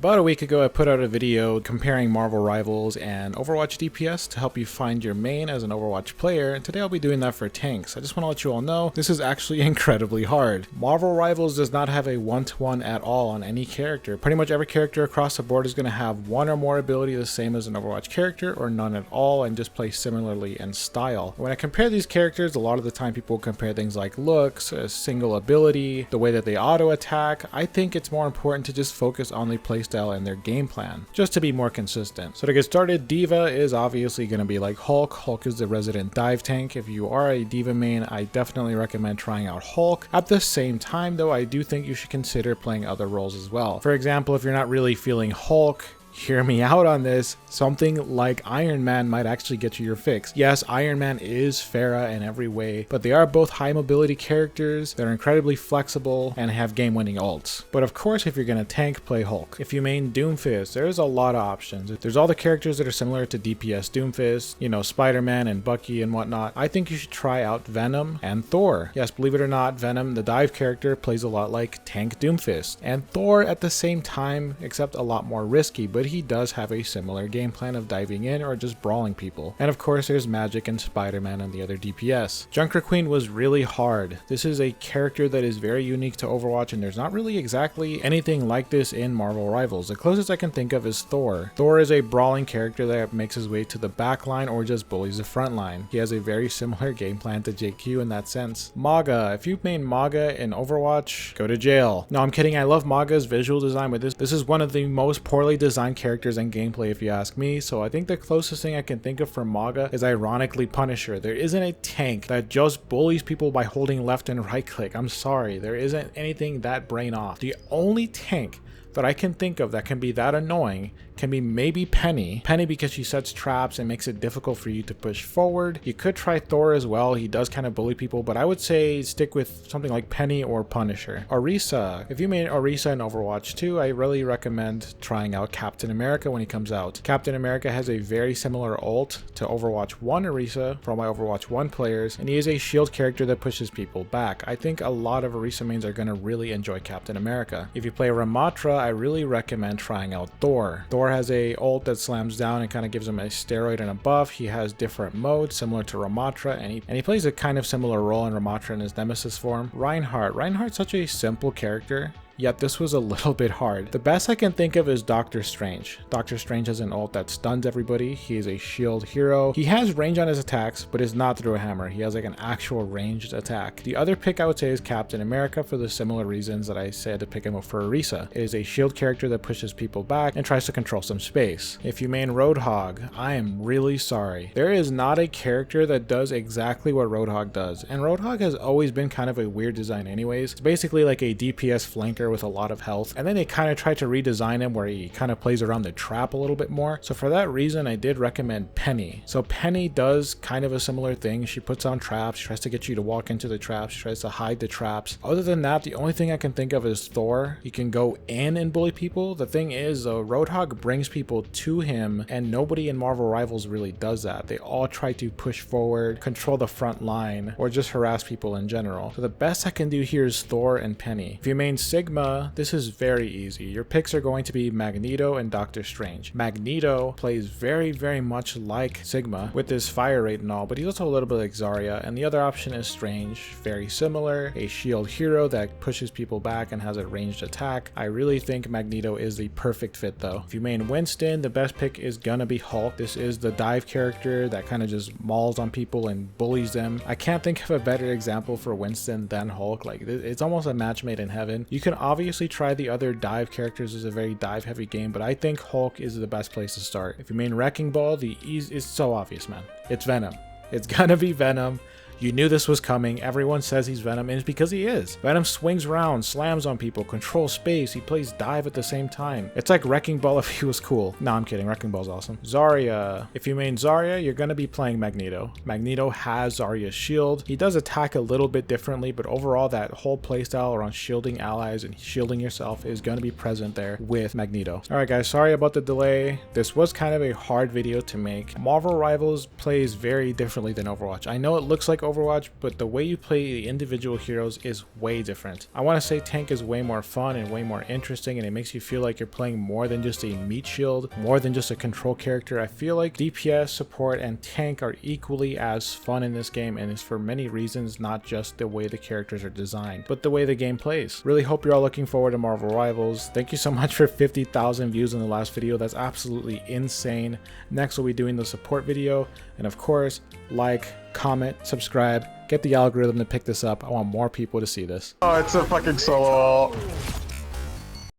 About a week ago, I put out a video comparing Marvel Rivals and Overwatch DPS to help you find your main as an Overwatch player, and today I'll be doing that for tanks. I just want to let you all know, this is actually incredibly hard. Marvel Rivals does not have a one-to-one at all on any character. Pretty much every character across the board is going to have one or more ability the same as an Overwatch character, or none at all, and just play similarly in style. When I compare these characters, a lot of the time people compare things like looks, a single ability, the way that they auto-attack. I think it's more important to just focus on the playstyle and their game plan, just to be more consistent. So to get started, Diva is obviously going to be like Hulk. Hulk is the resident dive tank. If you are a Diva main, I definitely recommend trying out Hulk. At the same time though, I do think you should consider playing other roles as well. For example, if you're not really feeling Hulk, hear me out on this, something like Iron Man might actually get you your fix. Yes, Iron Man is Pharah in every way, but they are both high mobility characters that are incredibly flexible and have game-winning ults. But of course, if you're gonna tank, play Hulk. If you main Doomfist, there's a lot of options. There's all the characters that are similar to DPS Doomfist, you know, Spider-Man and Bucky and whatnot. I think you should try out Venom and Thor. Yes, believe it or not, Venom, the dive character, plays a lot like tank Doomfist. And Thor at the same time, except a lot more risky, but he does have a similar game plan of diving in or just brawling people. And of course there's Magic and Spider-Man and the other DPS. Junkerqueen was really hard. This is a character that is very unique to Overwatch, and there's not really exactly anything like this in Marvel Rivals. The closest I can think of is Thor. Thor is a brawling character that makes his way to the back line or just bullies the front line. He has a very similar game plan to JQ in that sense. Mauga, if you main Mauga in Overwatch, go to jail. No, I'm kidding. I love Mauga's visual design, but this is one of the most poorly designed characters and gameplay if you ask me, so I think the closest thing I can think of for Mauga is ironically Punisher. There isn't a tank that just bullies people by holding left and right click. I'm sorry, there isn't anything that brain off. The only tank that I can think of that can be that annoying can be maybe Penny. Penny because she sets traps and makes it difficult for you to push forward. You could try Thor as well. He does kind of bully people, but I would say stick with something like Penny or Punisher. Orisa. If you made Orisa in Overwatch 2, I really recommend trying out Captain America when he comes out. Captain America has a very similar ult to Overwatch 1 Orisa for my Overwatch 1 players, and he is a shield character that pushes people back. I think a lot of Orisa mains are going to really enjoy Captain America. If you play Ramattra, I really recommend trying out Thor. Thor has a ult that slams down and kind of gives him a steroid and a buff. He has different modes similar to Ramattra, and he plays a kind of similar role in Ramattra in his nemesis form. Reinhardt's such a simple character, yet this was a little bit hard. The best I can think of is Doctor Strange. Doctor Strange has an ult that stuns everybody. He is a shield hero. He has range on his attacks, but it's not through a hammer. He has like an actual ranged attack. The other pick I would say is Captain America for the similar reasons that I said to pick him up for Orisa. It is a shield character that pushes people back and tries to control some space. If you main Roadhog, I am really sorry. There is not a character that does exactly what Roadhog does, and Roadhog has always been kind of a weird design anyways. It's basically like a DPS flanker with a lot of health, and then they kind of tried to redesign him where he kind of plays around the trap a little bit more. So for that reason, I did recommend Penny. So Penny does kind of a similar thing. She puts on traps, she tries to get you to walk into the traps, she tries to hide the traps. Other than that, the only thing I can think of is Thor. He can go in and bully people. The thing is though, Roadhog brings people to him, and nobody in Marvel Rivals really does that. They all try to push forward, control the front line, or just harass people in general. So the best I can do here is Thor and Penny. If you main Sigma, this is very easy. Your picks are going to be Magneto and Doctor Strange. Magneto plays very much like Sigma with his fire rate and all, but he's also a little bit like Zarya, and the other option is Strange. Very similar, a shield hero that pushes people back and has a ranged attack. I really think Magneto is the perfect fit though. If you main Winston, the best pick is gonna be Hulk. This is the dive character that kind of just mauls on people and bullies them. I can't think of a better example for Winston than Hulk. Like, it's almost a match made in heaven. You can obviously try the other dive characters. Is a very dive heavy game, but I think Hulk is the best place to start. If you main Wrecking Ball, it's so obvious, man. It's Venom. It's gonna be Venom. You knew this was coming. Everyone says he's Venom, and it's because he is. Venom swings around, slams on people, controls space. He plays dive at the same time. It's like Wrecking Ball if he was cool. No, I'm kidding. Wrecking Ball's awesome. Zarya. If you main Zarya, you're going to be playing Magneto. Magneto has Zarya's shield. He does attack a little bit differently, but overall that whole playstyle around shielding allies and shielding yourself is going to be present there with Magneto. Alright guys, sorry about the delay. This was kind of a hard video to make. Marvel Rivals plays very differently than Overwatch. I know it looks like Overwatch, but the way you play the individual heroes is way different. I want to say tank is way more fun and way more interesting, and it makes you feel like you're playing more than just a meat shield, more than just a control character. I feel like DPS, support, and tank are equally as fun in this game, and it's for many reasons, not just the way the characters are designed, but the way the game plays. Really hope you're all looking forward to Marvel Rivals. Thank you so much for 50,000 views in the last video. That's absolutely insane. Next we'll be doing the support video, and of course, like, comment, subscribe, get the algorithm to pick this up. I want more people to see this. Oh, it's a fucking solo ult.